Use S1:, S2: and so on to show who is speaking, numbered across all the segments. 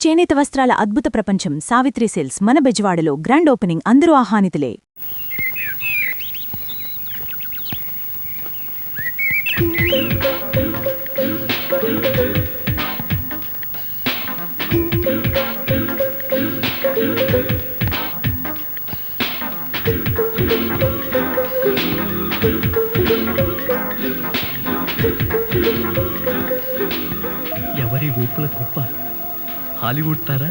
S1: చేనేత వస్త్రాల అద్భుత ప్రపంచం సావిత్రి సిల్క్స్ మన బెజవాడలో గ్రాండ్ ఓపెనింగ్ అందరూ ఆహ్వానితులే.
S2: ఎవరి రూపుల గొప్ప హాలీవుడ్ తారా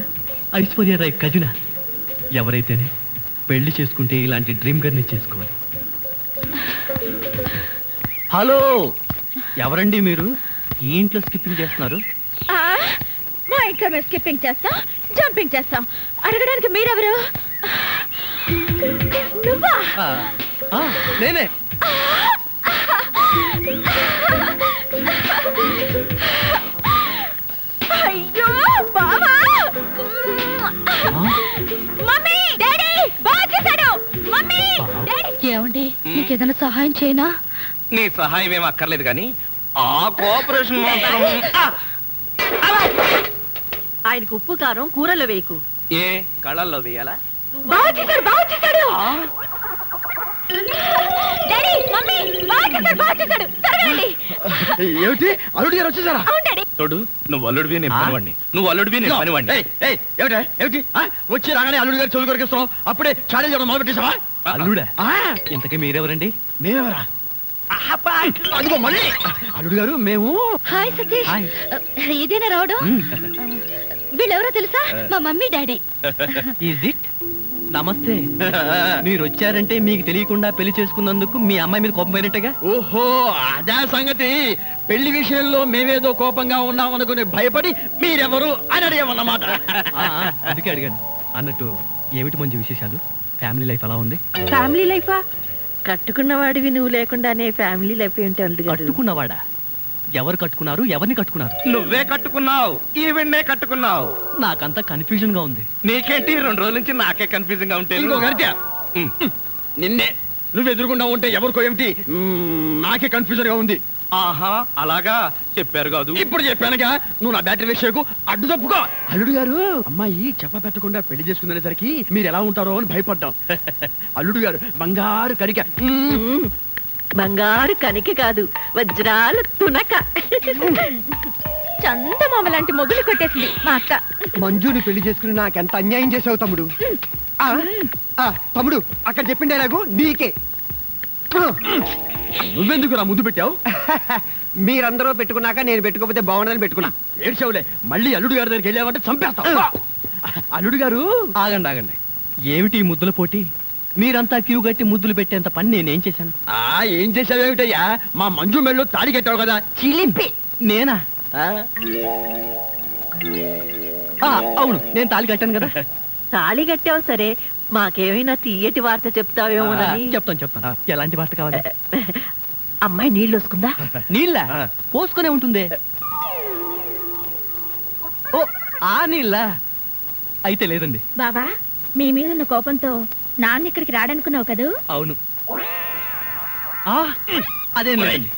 S2: ఐశ్వర్య రాయ్ కజిన ఎవరైతేనే పెళ్లి చేసుకుంటే ఇలాంటి డ్రీమ్ గర్ని చేసుకోవాలి. హలో, ఎవరండి మీరు? ఈ ఇంట్లో స్కిప్పింగ్ చేస్తున్నారు?
S3: మా ఇంట్లో మేము స్కిప్పింగ్ చేస్తాం, జంపింగ్ చేస్తాం. అడగడానికి మీరెవరు? నువ్వా?
S2: నేనే.
S3: అయ్యో బావా! మమ్మీ, డాడీ బాగా చేశాడు. Mummy, daddy. ఏమండి, నీకేదైనా సహాయం చేయనా?
S4: నీ సహాయం ఏం అక్కర్లేదు కానీ ఆ కోఆపరేషన్ మాత్రం.
S3: ఆయనకు ఉప్పు కారం కూరలో వేయకు.
S4: ఏ కళ్ళల్లో వేయాలా?
S3: బాగా చేశాడు, బాగా చేశాడు. డాడీ, మమ్మీ, బాగా చేశాడు, బాగా చేశాడు. త్వరగా
S5: ఏమిటి అల్లుడు గారు వచ్చేసారా?
S3: అవును డాడీ.
S4: తోడు, నువ్వు అల్లుడివి నేను పనివాడిని, నువ్వు అల్లుడివి నేను పనివాడిని.
S5: ఏమిటి వచ్చి రాగానే అల్లుడు గారు చెవులు కొరికిస్తున్నావు, అప్పుడే చాడీ చేయడం మొదలు పెట్టేసావా?
S2: అల్లుడా? ఇంతకీ మీరెవరండి?
S5: మేమెవరా? అదిగో మళ్ళీ అల్లుడు గారు మేము.
S3: హాయ్ సతీష్.
S2: హాయ్.
S3: ఇదేనా రావడం? వీళ్ళెవరో తెలుసా? మా మమ్మీ డాడీ.
S2: Is it? నమస్తే. మీరు వచ్చారంటే మీకు తెలియకుండా పెళ్లి చేసుకున్నందుకు మీ అమ్మాయి మీద కోపం పోయినట్టుగా.
S5: ఓహో, అదే సంగతి. పెళ్లి విషయంలో మేమేదో కోపంగా ఉన్నాం అనుకుని భయపడి మీరెవరు అని అడిగామన్నమాట.
S2: అందుకే అడిగాను. అన్నట్టు ఏమిటి మంచి విశేషాలు? ఫ్యామిలీ లైఫ్ ఎలా ఉంది?
S3: ఫ్యామిలీ లైఫా? కట్టుకున్నవాడివి నువ్వు లేకుండానే ఫ్యామిలీ లైఫ్ ఏంటి అల్లుడు గారు?
S2: కట్టుకున్నవాడా? ఎవరు కట్టుకున్నారు? ఎవరిని కట్టుకున్నారు?
S4: నువ్వే కట్టుకున్నావు, ఈవెన్నే కట్టుకున్నావు.
S2: నాకంతా కన్ఫ్యూజన్ గా ఉంది.
S4: నీకేంటి 2 రోజుల నుంచి నాకే కన్ఫ్యూజింగ్ గా ఉంటే?
S5: ఇంకో గరిట నిన్నే నువ్వు ఎదురుకుండా ఉంటే ఎవరికో ఏమిటి నాకే కన్ఫ్యూజన్ గా ఉంది.
S4: ఆహా, అలాగా చెప్పారు కాదు.
S5: ఇప్పుడు చెప్పానుగా, నువ్వు నా బ్యాటరీ విషయకు అడ్డు తప్పుకో. అల్లుడు గారు, అమ్మాయి చెప్ప పెట్టకుండా పెళ్లి చేసుకునేసరికి మీరు ఎలా ఉంటారో అని భయపడ్డాం. అల్లుడు గారు బంగారు కనిక.
S3: బంగారు కనిక కాదు, వజ్రాల తునక. చందమామ లాంటి మొగులు కొట్టేసింది మా అక్క.
S5: మంజుని పెళ్లి చేసుకుని నాకెంత అన్యాయం చేసావు తమ్ముడు. తమ్ముడు, అక్కడ చెప్పిండే నాకు నీకే. నువ్వెందుకు నా ముద్దు పెట్టావు? మీరందరూ పెట్టుకున్నాక నేను పెట్టుకోకపోతే బాగుండదని పెట్టుకున్నా. ఏడ్చావులే, మళ్ళీ అల్లుడు గారి దగ్గరికి వెళ్ళావంటే చంపేస్తావు. అల్లుడు గారు,
S2: ఆగండి ఆగండి. ఏమిటి ఈ ముద్దుల పోటీ? మీరంతా క్యూ కట్టి ముద్దులు పెట్టేంత పని నేనేం చేశాను?
S5: ఏం చేసావేమిటయ్యా? మా మంజు మెళ్ళు తాడి కట్టావు కదా, చిలిపి.
S2: నేనా? అవును, నేను తాళి కట్టాను కదా.
S3: తాళి కట్టావు సరే, మాకేమైనా తీయటి వార్త చెప్తావేమోనని.
S2: చెప్తాను. ఎలాంటి వార్త కావాలి?
S3: అమ్మాయి నీళ్ళు వస్తుందా?
S2: నీళ్ళ పోసుకునే ఉంటుంది. ఓ, ఆ నీళ్ళ అయితే లేదండి.
S6: బావా, మీ మీద ఉన్న కోపంతో నాన్న ఇక్కడికి రాడనుకున్నావు కదూ?
S2: అవును. అదే లేదండి.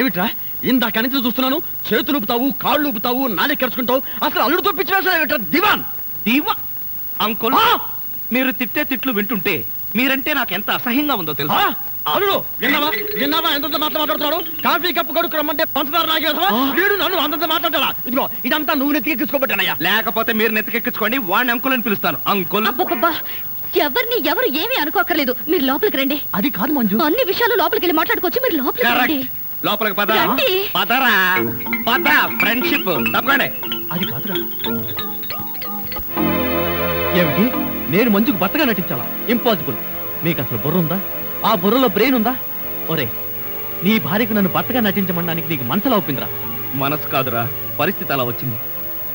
S5: ఏమిట్రా ఇందాక నుంచి చూస్తున్నాను, చేతులు ఊపుతావు, కాళ్ళు ఊపుతావు, నాలుగు కరుచుకుంటావు. అసలు అల్లుడు తప్పించిన దివాన్
S4: దీవా అంకుల్, మీరు తిట్టే తిట్లు వింటుంటే మీరంటే నాకు ఎంత అసహ్యంగా ఉందో తెలుసా?
S5: అల్లుడు, విన్నావా ఎంత మాట్లాడుతున్నాడు? కాఫీ కప్పు కడుకు రమ్మంటే పంచదార నాగేసా? వీడు నన్ను అంతంత మాట్లాడాలా? ఇదిగో ఇదంతా నువ్వు నెత్తికెక్కించుకోబట్టానయ్యా.
S4: లేకపోతే మీరు నెత్తికెక్కించుకోండి, వాడిని అంకుల్ అని పిలుస్తాను. అంకుల్.
S3: ఎవరిని ఎవరు ఏమీ అనుకోకర్లేదు, మీరు లోపలికి రండి.
S2: అది కాదు మంజు,
S3: అన్ని విషయాలు లోపలికి వెళ్ళి మాట్లాడుకోవచ్చు. మీరు లోపలికి రండి.
S4: లోపలికి పద.
S3: రండి.
S4: పదరా, పద. ఫ్రెండ్షిప్ తప్పకండి.
S2: అది కాదురా. ఏమిటి, నేను మంజుకు భర్తగా నటించాలా? ఇంపాసిబుల్. మీకు అసలు బుర్ర ఉందా? ఆ బుర్రలో బ్రెయిన్ ఉందా? ఒరే, నీ భార్యకు నన్ను భర్తగా నటించమనడానికి నీకు మనసులా ఒప్పిందిరా?
S4: మనసు కాదురా, పరిస్థితి అలా వచ్చింది.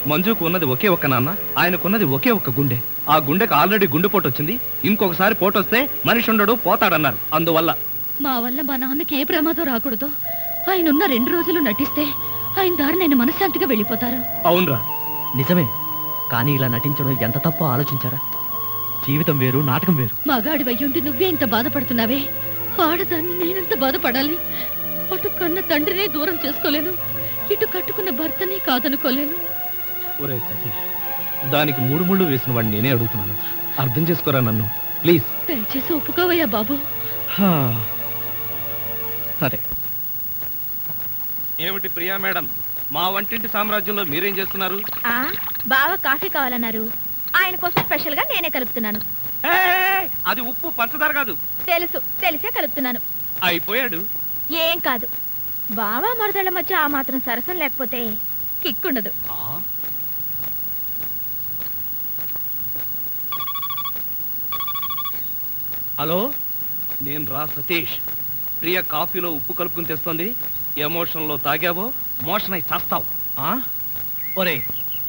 S4: మంజుకు ఉన్నది ఒకే ఒక్క నాన్న, ఆయనకున్నది ఒకే ఒక్క గుండె. ఆ గుండెకు ఆల్రెడీ గుండెపోటు వచ్చింది. ఇంకొకసారి పోటు వస్తే మనిషి ఉండడు, పోతాడన్నారు. అందువల్ల
S3: మా వల్ల మా నాన్నకి ఏ ప్రమాదం రాకూడదు. ఆయన ఉన్న 2 రోజులు నటిస్తే ఆయన దారి నేను మనశ్శాంతిగా వెళ్ళిపోతారు.
S4: అవునరా,
S2: నిజమే. కానీ ఇలా నటించడం ఎంత తప్పో ఆలోచించారా? జీవితం వేరు, నాటకం వేరు.
S3: మగాడి వయ్యుండి నువ్వే ఇంత బాధపడుతున్నావే, ఆడదాన్ని నేనెంత బాధపడాలి? అటు కన్న తండ్రినే దూరం చేసుకోలేను, ఇటు కట్టుకున్న భర్తని కాదనుకోలేను.
S4: ఒరే సతీష్, దానికి 3 ముళ్ళు వేసిన వాడిని నేనే అడుగుతున్నాను. అర్థం చేసుకోరా నన్ను ప్లీజ్.
S3: దయచేసి ఒప్పుకోవయ్యా బాబు.
S2: సరే.
S4: ఏమిటి ప్రియా మేడం, మా వంటింటి సామ్రాజ్యంలో మీరేం చేస్తున్నారు?
S6: బావ కాఫీ కావాలన్నారు, ఆయన కోసం స్పెషల్ గా నేనే కలుపుతున్నాను.
S4: అది ఉప్పు పంచదార కాదు.
S6: తెలిసే కలుపుతున్నాను.
S4: అయిపోయాడు.
S6: ఏం కాదు, బావ మరదళ్ళ మధ్య ఆ మాత్రం సరసం లేకపోతే కిక్కుండదు.
S2: హలో,
S4: నేను రా సతీష్. ప్రియ కాఫీలో ఉప్పు కలుపుకుని తెస్తోంది. ఎమోషన్ లో తాగావో మోషన్ అయి చేస్తావు.
S2: ఒరే,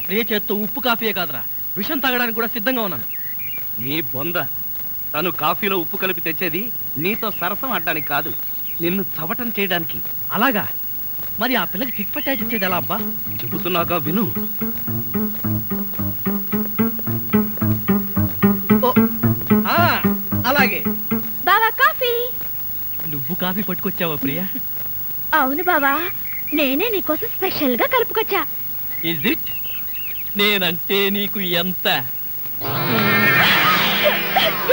S2: ప్రియ చేత్తో ఉప్పు కాఫీయే కాదురా, విషం తాగడానికి కూడా సిద్ధంగా ఉన్నాను.
S4: నీ బొంద. తను కాఫీలో ఉప్పు కలిపి తెచ్చేది నీతో సరసం ఆడడానికి కాదు, నిన్ను చవటం చేయడానికి.
S2: అలాగా? మరి ఆ పిల్లకి టిక్ పట్టాచి ఇచ్చేది ఎలా అబ్బా?
S4: చెబుతున్నాగా విను.
S2: అలాగే.
S6: బావా కాఫీ.
S2: నువ్వు కాఫీ పట్టుకొచ్చావా ప్రియా?
S6: అవును బావా, నేనే నీకోసం స్పెషల్ గా కలుపుకొచ్చా.
S2: Is it? నేనంటే నీకు ఎంత?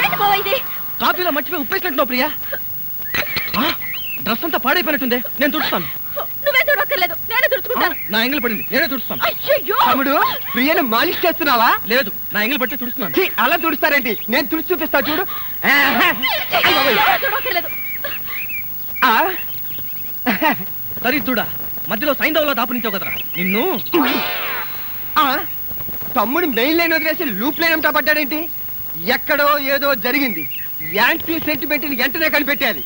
S6: ఏంటి బావా ఇది?
S2: కాఫీలో మర్చిపోయి ఉప్పేసినట్టున్నావు ప్రియా. డ్రెస్ అంతా పాడైపోయినట్టుందే, నేను తుడుస్తాను.
S6: నువ్వే తుడక్కర్లేదు, నేనే తుడుచుకుంటాను.
S2: నా ఎంగిల్ పడింది, నేనే తుడుస్తాను.
S6: అయ్యయ్యో!
S5: తమ్ముడు, ప్రియను మాలిష్ చేస్తున్నావా?
S2: లేదు, నా ఎంగిల్ పట్టి తుడుస్తున్నాను.
S5: ఛీ, అలా తుడుస్తారేంటి? నేను తుడిచి చూపిస్తా చూడు.
S6: తుడక్కర్లేదు.
S2: దరిద్రుడా, మధ్యలో సైంధవ్లో దాపురించావు కదరా నిన్ను.
S5: తమ్ముడు మెయిన్ లైన్ వదిలేసి లూప్ లైన్ అంతా పడ్డాడేంటి? ఎక్కడో ఏదో జరిగింది. యాంటీ సెంటిమెంట్ వెంటనే కనిపెట్టాలి.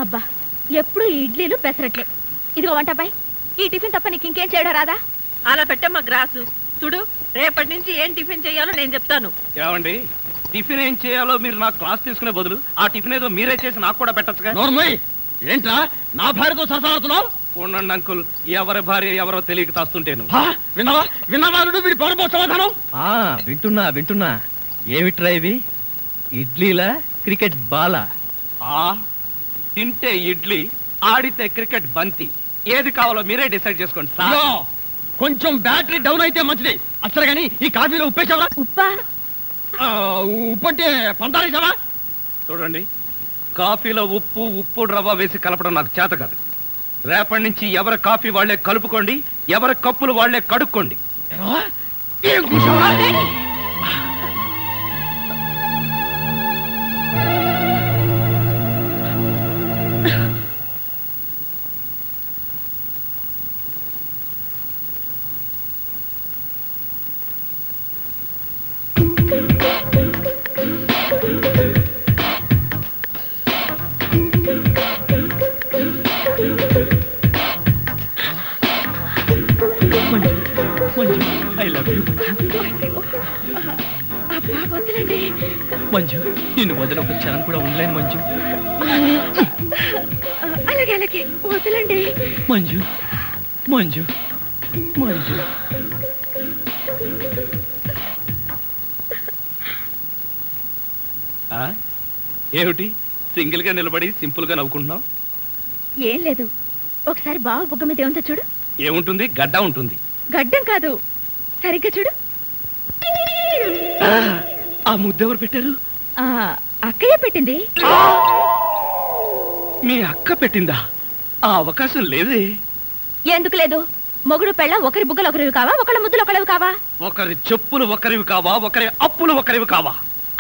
S6: అబ్బా, ఎప్పుడు ఈ ఇడ్లీలు పెసరట్లే. ఇదిగో వంటపై ఈ టిఫిన్ తప్ప నీకు ఇంకేం చేయడం రాదా?
S7: అలా పెట్టమ్మా గ్రాసు. చూడు, రేపటి నుంచి ఏం టిఫిన్ చేయాలో నేను చెప్తాను.
S4: ఏమండి, టిఫిన్ ఏం చేయాలో మీరు నాకు క్లాస్ తీసుకునే బదులు ఆ టిఫిన్ ఏదో మీరే చేసి నాకు కూడా పెట్టచ్చుగా.
S5: నోర్మయ్, ఏంట్రా నా భార్యతో సరసాడుతున్నావు?
S4: ఉండండి అంకుల్, ఎవరి భార్య ఎవరో తెలియక తాస్తుంటేను.
S5: విన్నావా వీడి పౌరపో సమాధానం?
S2: వింటున్నా. ఏమిట్రా ఇవి? ఇడ్లీలా క్రికెట్ బాలా?
S4: తింటే ఇడ్లీ, ఆడితే క్రికెట్ బంతి. ఏది కావాలో మీరే డిసైడ్ చేసుకోండి సార్.
S5: కొంచెం బ్యాటరీ డౌన్ అయితే మంచిది. అసలు గానీ ఈ కాఫీలో ఉప్పేసావా?
S6: ఉప్పా?
S5: ఉప్పు అంటే పందాలేసావా?
S4: చూడండి, కాఫీలో ఉప్పు రవ్వ వేసి కలపడం నాకు చేత కాదు. రేపటి నుంచి ఎవరి కాఫీ వాళ్లే కలుపుకోండి, ఎవరి కప్పులు వాళ్లే కడుక్కోండి.
S5: ఏం కూర్చోవా?
S2: I love you Manju. నిన్ను వదిన ఒక క్షణం కూడా ఉండలేను మంజు.
S6: అలాగే వదలండి
S2: మంజు. మంజు మంజు
S4: ఏమిటి సింగిల్ గా నిలబడి సింపుల్ గా నవ్వుకుంటున్నావు?
S6: ఏం లేదు, ఒకసారి బావ బుగ్గ మీద ఏముందో చూడు.
S4: ఏముంటుంది? గడ్డ ఉంటుంది.
S6: గడ్డం కాదు, సరిగ్గా చూడు.
S4: ఆ ముద్దెవరు పెట్టారు?
S6: అక్కయ్య పెట్టింది.
S4: మీ అక్క పెట్టిందా? ఆ అవకాశం లేదే.
S6: ఎందుకు లేదు? మొగుడు పెళ్ళ ఒకరి బుగ్గలు ఒకరివి కావా, ఒకళ్ళ ముద్దులు ఒకరివి కావా?
S4: ఒకరి చెప్పులు ఒకరివి కావా, ఒకరి అప్పులు ఒకరివి కావా?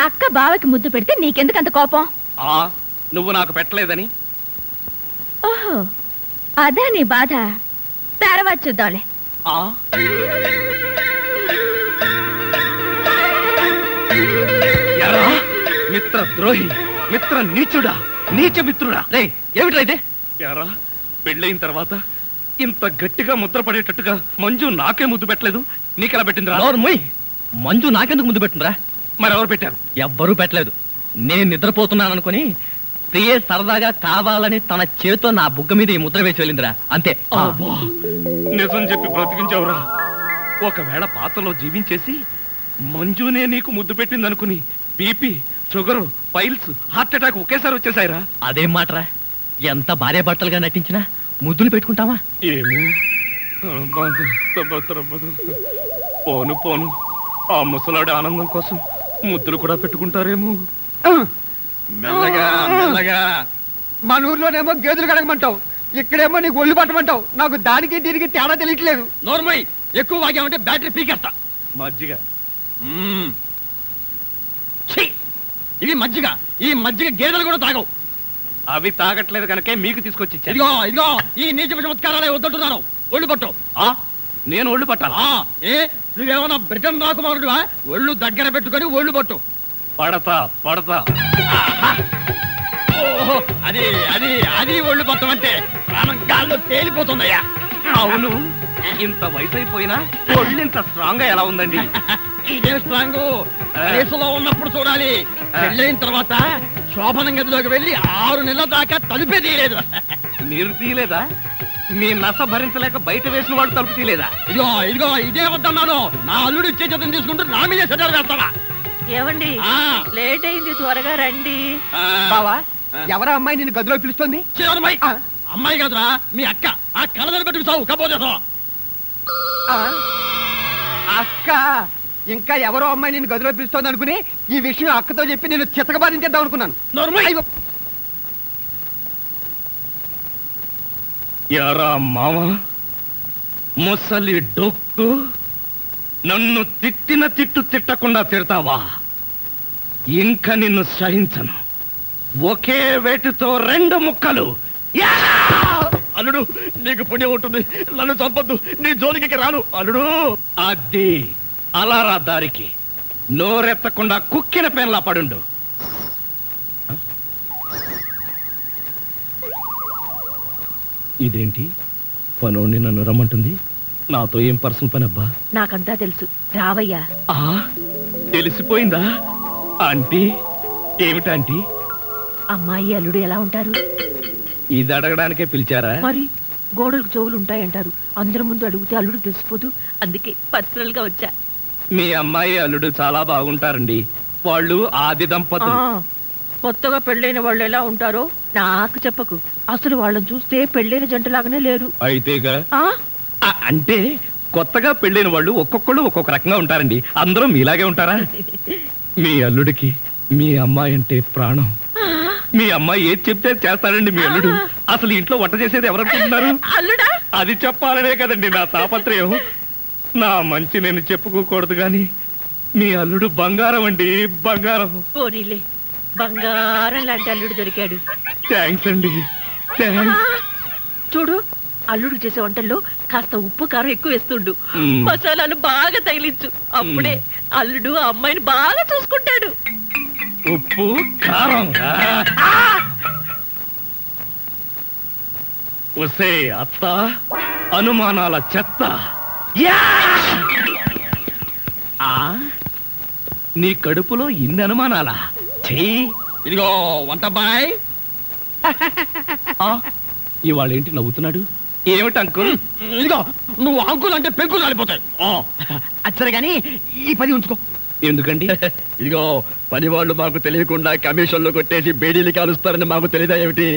S6: అక్క బావకి ముద్దు పెడితే నీకెందుకు అంత కోపం?
S4: నువ్వు నాకు పెట్టలేదని.
S6: ఓహో, అదా నీ బాధ. తర్వాత చూద్దాంలే.
S4: మిత్ర ద్రోహి, మిత్ర నీచుడా, నీచ మిత్రుడా.
S2: రే, ఏమిట్రా ఇదే?
S4: యారా, పెళ్ళైన తర్వాత ఇంత గట్టిగా ముద్ర పడేటట్టుగా మంజు నాకే ముద్దు పెట్టలేదు, నీకెలా పెట్టిందిరా?
S2: మంజు నాకెందుకు ముద్దు పెట్టిందిరా?
S4: మరెవరు పెట్టారు?
S2: ఎవ్వరూ పెట్టలేదు. నేను నిద్రపోతున్నాను అనుకుని ప్రియే సరదాగా కావాలని తన చేతో నా బుగ్గ మీద ఈ ముద్ర వేసి వెళ్ళిందిరా, అంతే.
S4: నిజం చెప్పి బ్రతికించావురా. ఒకవేళ పాతలో జీవించేసి మంజునే నీకు ముద్దు పెట్టింది అనుకుని BP, sugar, piles, heart attack ఒకేసారి వచ్చేసాయిరా.
S2: అదేం మాటరా? ఎంత భార్య భర్తలుగా నటించినా ముద్దులు పెట్టుకుంటావా?
S4: ఏమో, పోను పోను ఆ ముసలాడి ఆనందం కోసం ముద్దులు కూడా పెట్టుకుంటారేమో.
S5: మెల్లగా మెల్లగా. మన ఊర్లోనేమో గేదెలు కడగమంటావు, ఇక్కడేమో నీకు ఒళ్ళు పట్టమంటావు. నాకు దానికి దీనికి తేడా తెలియట్లేదు. నోర్మై, ఎక్కువ వాగామంటే బ్యాటరీ పీకేస్తా.
S4: మజ్జిగ.
S5: ఇది మజ్జిగ. ఈ మజ్జిగ గేదెలు కూడా తాగవు.
S4: అవి తాగట్లేదు కనుకే మీకు తీసుకొచ్చి ఇచ్చాను.
S5: ఇదిగో ఇదిగో, ఈ నీచ చమత్కారాలే వద్దంటున్నాను. ఒళ్ళు పట్టు.
S4: నేను ఒళ్ళు పట్టాలా?
S5: ఏ నువ్వేమన్నా బ్రిటన్ రాకుమారుడువా? ఒళ్ళు దగ్గర పెట్టుకొని ఒళ్ళు పట్టు.
S4: పడతా పడతా.
S5: ఓహో, అది అది అది ఒళ్ళు పట్టం అంటే ప్రాణం గాల్లో తేలిపోతుందయ్యా.
S4: అవును, ఇంత వయసు అయిపోయినా ఒళ్ళు ఇంత స్ట్రాంగ్ గా ఎలా ఉందండి?
S5: ఇదే స్ట్రాంగ్ వయసులో ఉన్నప్పుడు చూడాలి. పెళ్ళైన తర్వాత శోభనం గదిలోకి వెళ్ళి 6 నెలల దాకా తలుపే తీయలేదు.
S4: మీరు తీయలేదా? మీ నస భరించలేక బయట వేసిన వాళ్ళు తలుపు తీయలేదా?
S5: ఇదిగో ఇదిగో, ఇదే వద్దన్నాను. నా అల్లుడు ఇచ్చే చేతం తీసుకుంటూ నా మీదే సెటర్ వేస్తావా?
S7: ఏమండి లేట్ అయింది, త్వరగా రండి.
S5: బావా, ఎవరా అమ్మాయి నిన్ను గదిలో పిలుస్తుంది? అమ్మాయి కాదురా, మీ అక్క. ఆ కళ్ళదర పెట్టుకు సావు కపోతే. అక్క? ఇంకా ఎవరో అమ్మాయి నిన్ను గదిలో పిలుస్తోంది అనుకుని ఈ విషయం అక్కతో చెప్పి నేను చితకబాధించేద్దాం అనుకున్నాను.
S4: యారా మామ, ముసలి డొక్కు, నన్ను తిట్టిన తిట్టు తిట్టకుండా తిడతావా? ఇంకా నిన్ను సహించను. ఒకే వేటితో 2 ముక్కలు.
S5: అల్లుడు, నీకు పుణ్యం ఉంటుంది. నన్ను చంపొద్దు. నీ జోలికి రాను అల్లుడు.
S4: అది అలారా దారికి. నోరెత్తకుండా కుక్కిన పెన్లా పడుండు. ఇదేంటి పనోడిని నన్ను రమ్మంటుంది? నాతో ఏం పర్సనల్ పని అబ్బా?
S7: నాకంతా తెలుసు, రావయ్యా.
S4: తెలిసిపోయిందా ఆంటీ? ఏమిటాంటీ?
S7: అమ్మాయి అల్లుడు ఎలా ఉంటారు?
S4: ఇది అడగడానికే పిలిచారా?
S7: మరి గోడలకు చెవులు ఉంటాయంటారు. అందరి ముందు అడిగితే అల్లుడు తెలిసిపోదు. అందుకే పర్సనల్ గా వచ్చా.
S4: మీ అమ్మాయి అల్లుడు చాలా బాగుంటారండి. వాళ్ళు ఆది దంపతులు.
S7: కొత్తగా పెళ్ళైన వాళ్ళు ఎలా ఉంటారో నాకు చెప్పకు. అసలు వాళ్ళని చూస్తే పెళ్ళైన జంటలాగానే లేరు.
S4: అయితేగా అంటే కొత్తగా పెళ్ళైన వాళ్ళు ఒక్కొక్కళ్ళు ఒక్కొక్క రకంగా ఉంటారండి. అందరూ మీలాగే ఉంటారా? మీ అల్లుడికి మీ అమ్మాయి అంటే ప్రాణం. మీ అమ్మాయి ఏది చెప్తే చేస్తాడండి మీ అల్లుడు. అసలు ఇంట్లో వంట చేసేది ఎవరనుకుంటున్నారు?
S7: అల్లుడా?
S4: అది చెప్పాలనే కదండి నా తాపత్రయం. నా మంచి నేను చెప్పుకోకూడదు గాని మీ అల్లుడు బంగారం అండి, బంగారం.
S7: పోనీలే, బంగారం లాంటి అల్లుడు దొరికాడు.
S4: థ్యాంక్స్ అండి, థ్యాంక్స్.
S7: చూడు, అల్లుడు చేసే వంటల్లో కాస్త ఉప్పు కారం ఎక్కువ వేస్తుండు. మసాలాలు బాగా తగిలించు. అప్పుడే అల్లుడు ఆ అమ్మాయిని బాగా చూసుకుంటాడు.
S4: ఉప్పు కారం. ఒసే అత్త, అనుమానాల చెత్త. నీ కడుపులో ఇన్ని అనుమానాలా?
S5: ఇదిగో వంటబ్బాయ్,
S4: ఇవాళ ఏంటి నవ్వుతున్నాడు? ఏమిటి అంకుల్?
S5: ఇదిగో నువ్వు అంకుల్ అంటే పెంకులు రాలిపోతాయి. అచ్చరే గాని ఈ 10 ఉంచుకో.
S4: ఎందుకండి?
S5: ఇదిగో పని వాళ్ళు మాకు తెలియకుండా కమిషన్లు కొట్టేసి బీడీలు కాలుస్తారని మాకు తెలియదా ఏమిటి?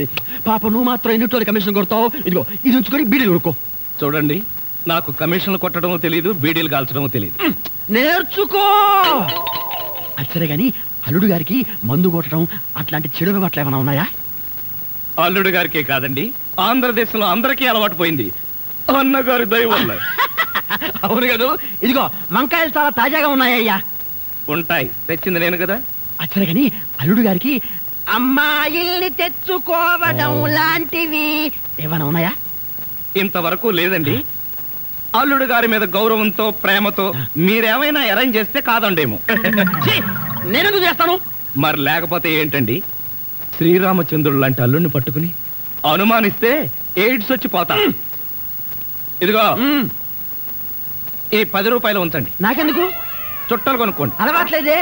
S5: పాప నువ్వు మాత్రం ఎన్నింటి కమిషన్ కొడతావు. ఇదిగో ఇది ఉంచుకొని బీడీలు కొనుక్కో.
S4: చూడండి, నాకు కమిషన్లు కొట్టడమో తెలియదు, బీడీలు కాల్చడమో తెలియదు.
S5: నేర్చుకో. అచ్చరే గాని అల్లుడు గారికి మందు కొట్టడం అట్లాంటి చెడు అలవాట్లు ఏమైనా ఉన్నాయా?
S4: అల్లుడు గారికే కాదండి, ఆంధ్రదేశంలో అందరికీ అలవాటు పోయింది. అన్నగారి దయ వల్ల.
S5: అవును కదా. ఇదిగో వంకాయలు చాలా తాజాగా ఉన్నాయ్యా.
S4: ఉంటాయి, తెచ్చింది నేను కదా.
S5: అచ్చరే గాని అల్లుడు గారికి అమ్మాయిల్ని తెచ్చుకోవడం లాంటివి ఏమైనా ఉన్నాయా?
S4: ఇంతవరకు లేదండి. అల్లుడు గారి మీద గౌరవంతో ప్రేమతో మీరేమైనా అరేంజ్ చేస్తే కాదండేమో.
S5: నేనెందుకు చేస్తాను?
S4: మరి లేకపోతే ఏంటండి? శ్రీరామచంద్రుడు లాంటి అల్లుడిని పట్టుకుని అనుమానిస్తే ఎయిడ్స్ వచ్చి పోతా. ఇదిగో ఈ 10 రూపాయలు ఉంచండి.
S5: నాకెందుకు?
S4: చుట్టలు కొనుక్కోండి.
S5: అలవాట్లేదే.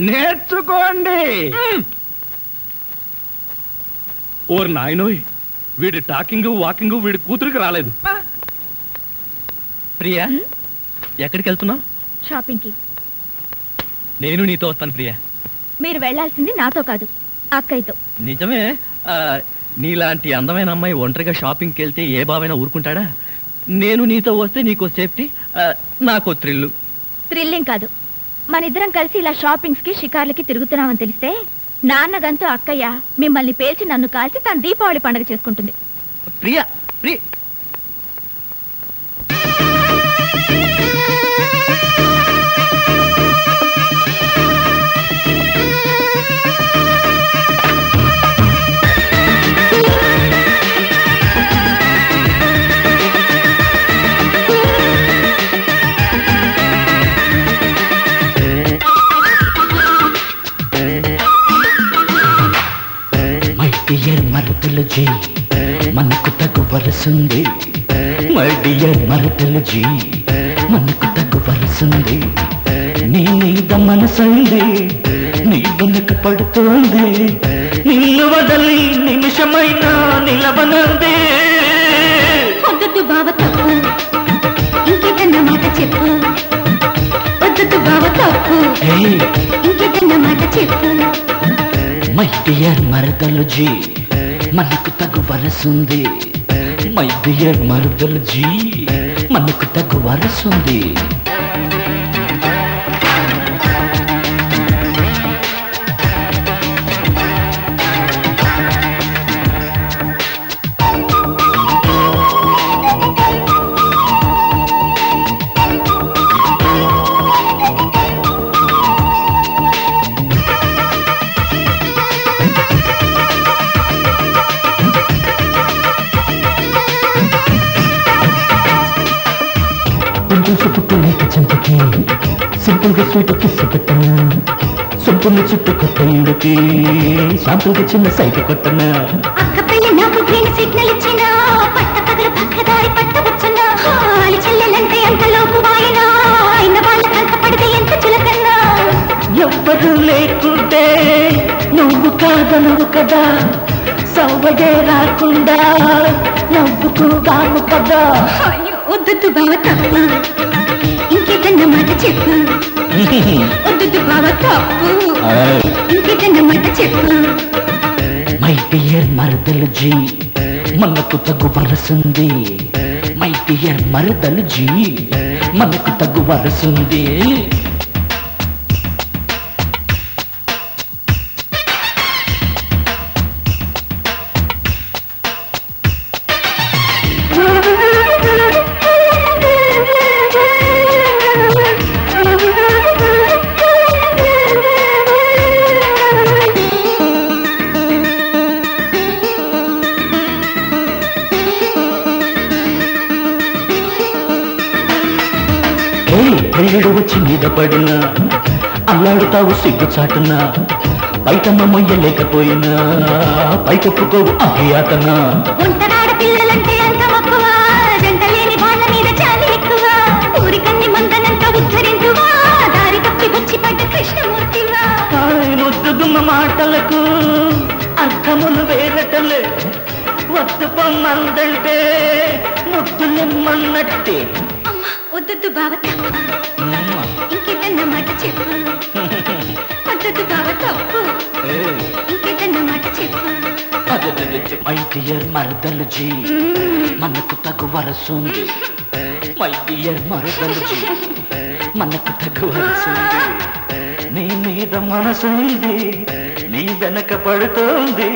S4: నేర్చుకోండి. ఓర్ నాయనోయ్, వీడి టాకింగ్ వాకింగ్ వీడి కూతురికి రాలేదు.
S2: ప్రియా, ఎక్కడికి వెళ్తున్నావు?
S6: షాపింగ్ కి.
S2: నేను నీతో వస్తాను ప్రియా.
S6: మీరు వెళ్ళాల్సింది నాతో కాదు, అక్కయ్యతో.
S2: నిజమే. నీలాంటి అందమైన అమ్మాయి ఒంటరిగా షాపింగ్కి వెళ్తే ఏ బావైనా ఊరుకుంటాడా? నేను నీతో వస్తే నీకో సేఫ్టీ, నాకో థ్రిల్లు.
S6: థ్రిల్లింగ్ కాదు, మన ఇద్దరం కలిసి ఇలా షాపింగ్స్ కి షికార్లకి తిరుగుతున్నామని తెలిస్తే నాన్నగంతో అక్కయ్య మిమ్మల్ని పేల్చి నన్ను కాల్చి తన దీపావళి పండుగ చేసుకుంటుంది.
S2: ప్రియా, ప్రియ
S8: మరదలు జీ మనకు తగు వరసుంది, మై డియర్ మరదలు జీ మనకు తగు వరసుంది. నీ మీద మనసంది, నీ వెనుక పడుతోంది, నిన్ను వదలి నిమిషమైనా నిలవనంది.
S6: వద్దు బావ తప్పు, ఇంకేదన్న మాట చెప్పు. వద్దు బావ తప్పు, ఇంకేదన్న మాట చెప్పు.
S8: మై డియర్ మరదలు జీ మనకు తగు వరసుంది, మై డియర్ మరదలు జీ మనకు తగు వరసుంది. చెంపకి సింపుల్ గా స్వీట్ కిస్సు పెట్టనా, సొంపుని చుట్టూ కొత్త ఇళ్ళకి శాంపుల్ గా చిన్న సైట్ కొట్టనా.
S6: అక్క పెళ్లి నాకు గ్రీన్ సిగ్నల్ ఇచ్చినా, పట్ట పగలు పక్కదారి పట్టవచ్చునా. హాలి చెల్లెలంటే అంతలోపు వాయినా, అయిన వాళ్ళ కంట పడితే ఎంత చులకన్నా.
S8: ఎవ్వరు లేకుంటే నువ్వు కాదనువు కదా, సవ్వగే రాకుండా నవ్వుకుదాము కదా.
S6: వద్దు బావ తప్పు, ఇంకేదన్న మాట చెప్పు. వద్దు బావ తప్పు, ఇంకేదన్న మాట చెప్పు.
S8: మై డియర్ మరదలు జీ మనకు తగు వరసుంది, మై డియర్ మరదలు జీ మనకు తగు వరసుంది. పెళ్ళిడు వచ్చి మీద పడినా అల్లాడుతావు సిగ్గు చాటునా, బయటమ్మ మొయ్యలేకపోయినా పైకొప్పుకోవు అభియాతనా.
S6: ఒంటరాడ పిల్లలంటే అంత మక్కువ, జంట లేని వాళ్ళ మీద చాలా ఎక్కువ. ఊరికన్ని మందనంత ఉద్ధరించువా, దారి తప్పి వచ్చి పడ్డ కృష్ణమూర్తివా.
S8: ముద్దుగుమ్మ మాటలకు అర్థములు వేరటలే, వద్దు పొమ్మందంటే ముద్దులెమ్మన్నట్టే.
S6: వద్దు బావ తప్పు, ఇంకేదన్న మాట చెప్పు. వద్దు బావ తప్పు, ఇంకేదన్న మాట చెప్పు.
S8: మై డియర్ మరదలు జీ మనకు తగు వరసుంది, మై డియర్ మరదలు జీ మనకు తగు వరసుంది. నీ మీద మనసైంది, నీ వెనక పడుతోంది,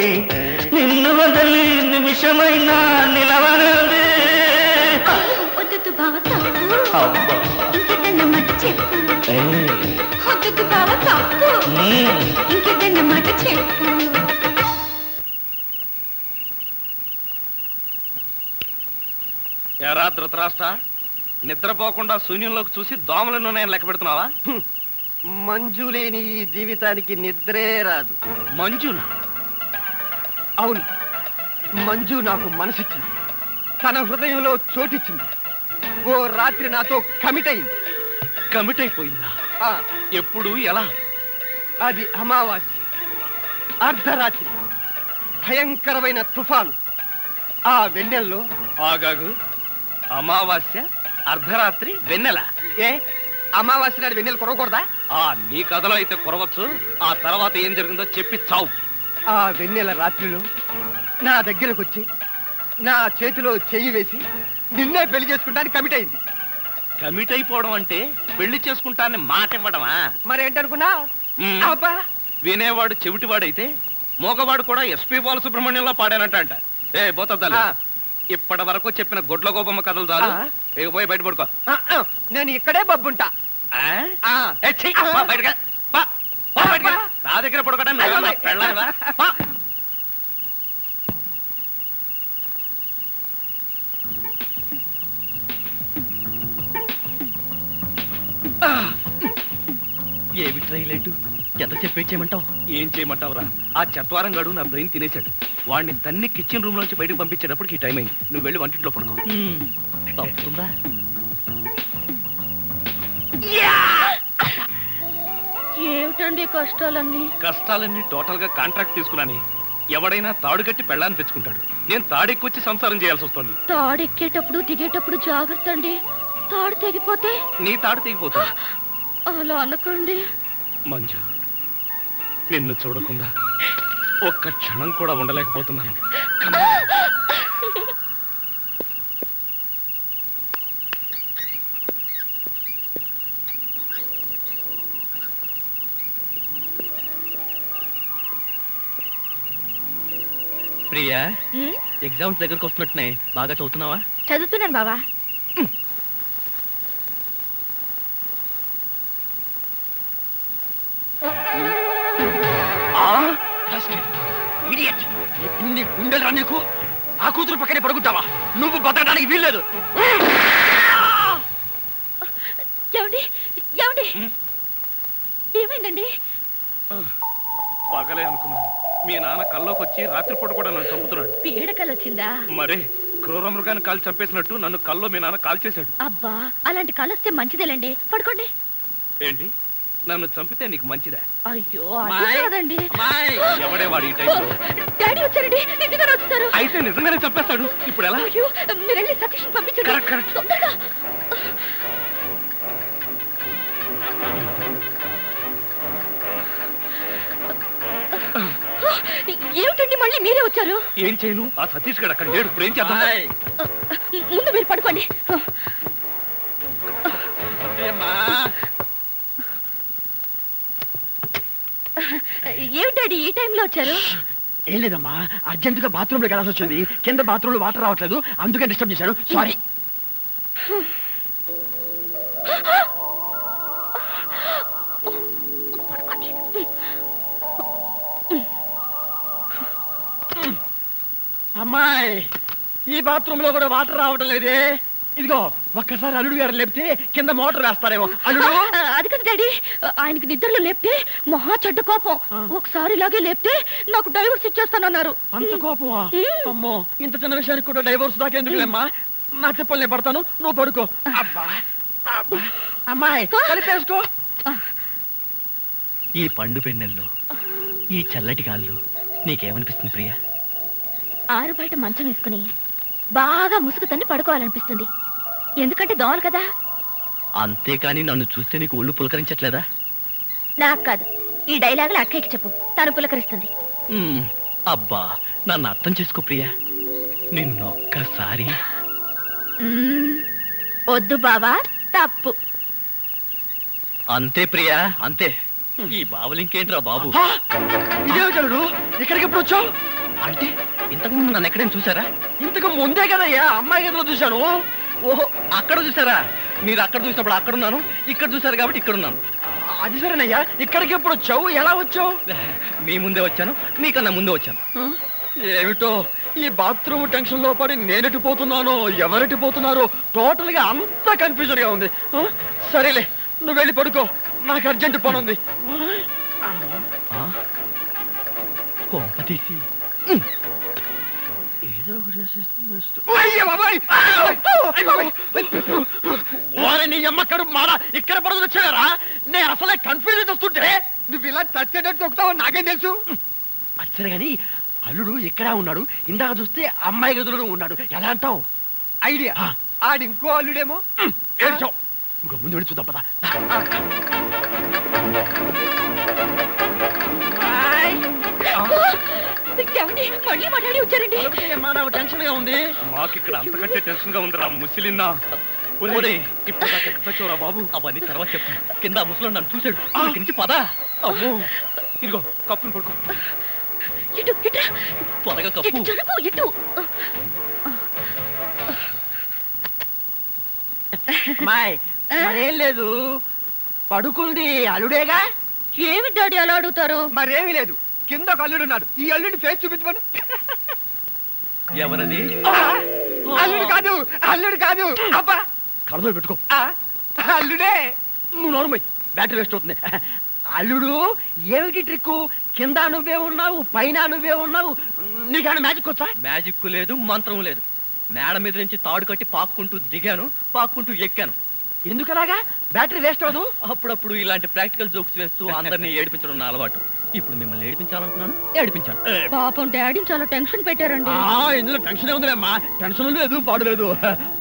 S8: నిన్ను వదలి నిమిషమైనా నిలవనంది.
S6: వద్దు బావ తప్పు, ఇంకేదన్న మాట చెప్పు. వద్దు బావ తప్పు, ఇంకేదన్న మాట చెప్పు.
S4: ఎరా ధృతరాష్ట్ర, నిద్రపోకుండా శూన్యంలోకి చూసి దోమలను నేను లెక్క పెడుతున్నావా?
S5: మంజు లేని ఈ జీవితానికి నిద్రే రాదు.
S4: మంజునా?
S5: అవును, మంజు నాకు మనసిచ్చింది, తన హృదయంలో చోటిచ్చింది. ఓ రాత్రి నాతో కమిట్ అయింది.
S4: కమిట్ అయిపోయిందా? ఎప్పుడు, ఎలా?
S5: అది అమావాస్య, అర్ధరాత్రి, భయంకరమైన తుఫాను. ఆ వెన్నెల్లో
S4: ఆగాగు, అమావాస్య, అర్ధరాత్రి, వెన్నెల.
S5: ఏ అమావాస్య నాడు వెన్నెలు కురవకూడదా?
S4: నీ కథలో అయితే కురవచ్చు. ఆ తర్వాత ఏం జరిగిందో చెప్పి చావు.
S5: ఆ వెన్నెల రాత్రిలో నా దగ్గరకు వచ్చి నా చేతిలో చెయ్యి వేసి నిన్నే పెళ్లి చేసుకుంటానికి కమిట్ అయింది.
S4: కమిట్ అయిపోవడం అంటే పెళ్లి చేసుకుంటానని మాట ఇవ్వడమా?
S5: మరేంటనుకున్నా? అబ్బా
S4: వినేవాడు చెవిటివాడైతే మోగవాడు కూడా ఎస్పి బాలసుబ్రహ్మణ్యంలో పాడానంట. ఏ బోతద్దాలు, ఇప్పటి వరకు చెప్పిన గొడ్ల గోపమ్మ కథలు చాలు. పోయి బయట పడుకో.
S5: నేను ఇక్కడే బబ్బుంటా.
S4: నా దగ్గర పడుకోవడం పెళ్ళావా?
S2: ఏమి ట్రైలేటు ఎంత చెప్పేచ్చేయమంటావు?
S4: ఏం చేయమంటావురా? ఆ చత్వారం గడు నా బ్రెయిన్ తినేశాడు. వాడిని తన్ని కిచెన్ రూమ్ నుంచి బయటకు పంపించేటప్పటికి ఈ టైం అయింది. నువ్వు వెళ్ళి వంటింట్లో పడుకో.
S2: తప్పుతుందా?
S3: ఏమిటండి కష్టాలన్నీ?
S4: కష్టాలన్నీ టోటల్ గా కాంట్రాక్ట్ తీసుకున్నాని. ఎవడైనా తాడు కట్టి పెళ్ళాన్ని తెచ్చుకుంటాడు. నేను తాడెక్కొచ్చి సంసారం చేయాల్సి వస్తుంది.
S3: తాడెక్కేటప్పుడు దిగేటప్పుడు జాగ్రత్త అండి. తాడు తెగిపోతే
S4: నీ తాడు తెగిపోతుంది.
S3: అలా అనకండి.
S4: మంజు, నిన్ను చూడకుండా ఒక్క క్షణం కూడా ఉండలేకపోతున్నాను.
S2: ప్రియా, ఎగ్జామ్స్ దగ్గరకు వస్తున్నట్టున్నాయి. బాగా చదువుతున్నావా?
S3: చదువుతున్నాను బావా.
S5: ఇన్ని గుండెలు నీకు? ఆ కూతురు పక్కనే పడుకుంటావా? నువ్వు బతకడానికి వీల్లేదు.
S3: ఏమండి ఏమండి ఏమైందండి?
S4: పగలే అనుకున్నాను. మీ నాన్న కల్లోకి వచ్చి రాత్రిపూట కూడా నన్ను చంపుతున్నాడు.
S3: పీడకలు వచ్చిందా?
S4: మరే క్రూర మృగాన్ని కాల్ చంపేసినట్టు నన్ను కల్లో మీ నాన్న కాల్ చేశాడు.
S3: అబ్బా, అలాంటి కలొస్తే మంచిదేలండి. పడుకోండి.
S4: ఏంటి, నన్ను చంపితే నీకు మంచిదా?
S3: అయ్యో అది కాదండి.
S4: ఎవడే వాడు ఈ టైంలో?
S3: డాడీ వచ్చారండి. నిజంగానే వచ్చారు.
S4: అయితే నిజంగానే చంపేస్తాడు. ఇప్పుడు ఎలా?
S3: అయ్యో, మీరు వెళ్ళి సతీష్ పంపించండి.
S4: Correct, correct.
S3: తొందరగా. ఏమిటండి మళ్ళీ మీరే వచ్చారు?
S4: ఏం చేయను? ఆ సతీష్ గడు అక్కడ లేడు. ఇప్పుడు ఏం చేద్దాం?
S3: ముందు మీరు పడుకోండి. ఏమిటండి ఈ టైంలో వచ్చారు?
S5: ఏం లేదమ్మా, అర్జెంటుగా బాత్రూమ్ లోకి వెళ్ళాల్సి వచ్చింది. కింద బాత్రూమ్ లో వాటర్ రావట్లేదు, అందుకే డిస్టర్బ్ చేశాను. సారీ. అమ్మాయి, ఈ బాత్రూమ్ లో కూడా వాటర్ రావటం లేదే. ఇదిగో ఒక్కసారి అల్లుడు గారు లేపితే కింద మోటార్ వేస్తారేమో. అల్లుడు,
S3: అది కదా డాడీ, ఆయనకి నిద్రలో లేపితే మహా చెడ్డ కోపం. ఒకసారి ఇలాగే లేపితే నాకు డైవర్స్ ఇచ్చేస్తానన్నారు.
S5: అంత కోపమా? అమ్మో, ఇంత చిన్న విషయానికి కూడా డైవర్స్ దాకా ఎందుకులేమ్మా? నా చెప్పులు నేను పడతాను, నువ్వు పడుకో. అబ్బా అబ్బా. అమ్మాయి కలిపేసుకో.
S2: ఈ పండు పెన్నెల్లో, ఈ చల్లటి గాల్లో నీకేమనిపిస్తుంది ప్రియా?
S3: ఆరు బయట మంచం వేసుకుని బాగా ముసుగు తన్ని పడుకోవాలనిపిస్తుంది. ఎందుకంటే దోమలు కదా.
S2: అంతేకాని నన్ను చూస్తే నీకు ఒళ్ళు పులకరించట్లేదా?
S3: నాకు కాదు, ఈ డైలాగులు అక్కయ్యకి చెప్పు, తను పులకరిస్తుంది.
S2: అబ్బా, నన్ను అర్థం చేసుకో ప్రియా. నిన్నొక్కసారి.
S3: వద్దు బావా, తప్పు.
S2: అంతే ప్రియా, అంతే. ఈ బావులు ఇంకేంట్రా బాబు?
S5: ఇదేవిడు ఇక్కడికి ఎప్పుడు వచ్చావు?
S2: అంటే ఇంతకు ముందు నన్ను ఎక్కడైనా చూసారా?
S5: ఇంతకు ముందే కదయ్యా అమ్మాయి గదిలో చూశాను.
S2: ఓహో, అక్కడ చూసారా? మీరు అక్కడ చూసినప్పుడు అక్కడున్నాను, ఇక్కడ చూసారు కాబట్టి ఇక్కడున్నాను.
S5: అది సరేనయ్యా, ఇక్కడికి ఎప్పుడు వచ్చావు? ఎలా వచ్చావు?
S2: మీ ముందే వచ్చాను, మీకన్నా ముందే వచ్చాను.
S5: ఏమిటో ఈ బాత్రూమ్ టెన్షన్ లో పడి నేనెటు పోతున్నానో ఎవరెటు పోతున్నారో టోటల్ గా అంతా కన్ఫ్యూజన్ గా ఉంది. సరేలే, నువ్వు వెళ్ళి పడుకో, నాకు అర్జెంట్ పని ఉంది.
S2: తీసి
S5: ఏదో నీ అమ్మక్కడు మారా ఇక్కడ పడుతుంది వచ్చారా? నేను అసలే కన్ఫ్యూజన్ వస్తుంటే నువ్వు ఇలా చచ్చేటట్టు తొక్కుతావు నాకేం తెలుసు. అచ్చరే గాని అల్లుడు ఎక్కడా ఉన్నాడు? ఇందాక చూస్తే అమ్మాయి గదిలో ఉన్నాడు. ఎలా అంటావు? ఐడియా, ఆడి ఇంకో అల్లుడేమో. ఏడ్చావు, ఇంకో ముందు వెళ్ళి చూద్దాం పదా.
S3: ఏమండి మళ్ళీ మా డాడీ వచ్చారండి
S5: నాకు టెన్షన్ గా ఉంది.
S4: మాకు ఇక్కడ అంతకంటే టెన్షన్ గా ఉందిరా ముసిలిన్నా. ఒరే ఇప్పుడు దాకా ఎక్కడ చచ్చావురా బాబు?
S2: అవన్నీ తర్వాత చెప్తాను. కింద ఆ ముసలో నన్ను చూశాడు. ఇక్కడి నుంచి పదా.
S4: అమ్మో ఇదిగో కప్పుని పడుకో.
S3: ఇటు ఇటు
S2: త్వరగా
S3: ఇటు
S2: కప్పు.
S3: జరుగు ఇటు
S5: అమ్మాయి మరేం లేదు, పడుకుంది అల్లుడేగా.
S3: ఏమి డాడీ అలా అడుగుతారు?
S5: మరేమీ లేదు, కింద ఒక అల్లుడున్నాడు. ఈ అల్లుడి ఫేస్ చూపించమను.
S2: ఎవరది?
S5: అల్లుడు కాదు, అల్లుడు కాదు. అబ్బా
S2: కళ్ళలో పెట్టుకో.
S5: అల్లుడే. నువ్వు నోరుమోయ్, బ్యాటరీ వేస్ట్ అవుతుంది. అల్లుడు ఏమిటి ట్రిక్కు? కింద నువ్వే ఉన్నావు, పైన నువ్వే ఉన్నావు. నీకన్నా మ్యాజిక్ వచ్చా?
S2: మ్యాజిక్ లేదు, మంత్రం లేదు. మేడ మీద నుంచి తాడు కట్టి పాక్కుంటూ దిగాను, పాక్కుంటూ ఎక్కాను.
S5: ఎందుకలాగా? బ్యాటరీ వేస్ట్ అవ్వదు.
S2: అప్పుడప్పుడు ఇలాంటి ప్రాక్టికల్ జోక్స్ వేస్తూ అందరినీ ఏడిపించడం నా అలవాటు. ఇప్పుడు మిమ్మల్ని ఏడిపించాలనుకున్నాను, ఏడిపించాను.
S3: పాపం డాడీని చాలా టెన్షన్ పెట్టారండి.
S5: ఇందులో టెన్షన్ ఉందిలేమ్మా. టెన్షన్ లేదు, పాడు లేదు.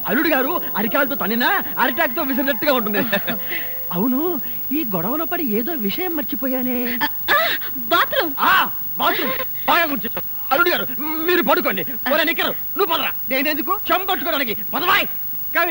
S5: అల్లుడు గారు అరికాలతో తనినా అరిటాక్ తో విసిరినట్టుగా ఉంటుంది. అవును, ఈ గొడవలో పడి ఏదో విషయం మర్చిపోయానే.
S3: బాత్రూమ్
S5: బాత్రూమ్ బాగా గుర్తు. అల్లుడు గారు మీరు పడుకోండి. నిక్కరు నువ్వు పదరా. నేనెందుకు? చెంపట్టుకోవడానికి పదవాయ్.